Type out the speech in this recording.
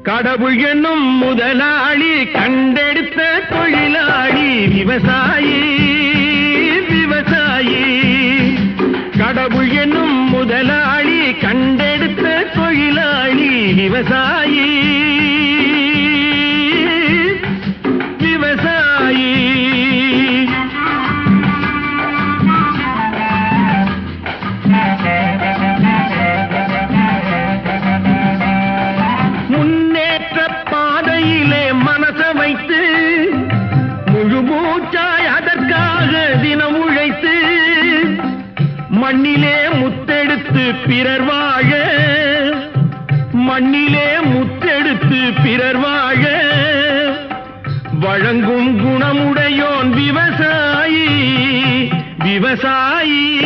கடவுள் என்னும் முதலாளி கண்டெடுத்த தொழிலாளி விவசாயி விவசாயி. கடவுள் என்னும் முதலாளி கண்டெடுத்த தொழிலாளி விவசாயி விவசாயி. முன்னேற்ற பாதையிலே மனச வைத்து முழு மூச்சாய் அதற்காக தினம் உழைத்து மண்ணிலே முத்தெடுத்து பிறர் வாழ மண்ணிலே முத்தெடுத்து பிறர் வாழ வழங்கும் குணமுடையோன் விவசாயி விவசாயி.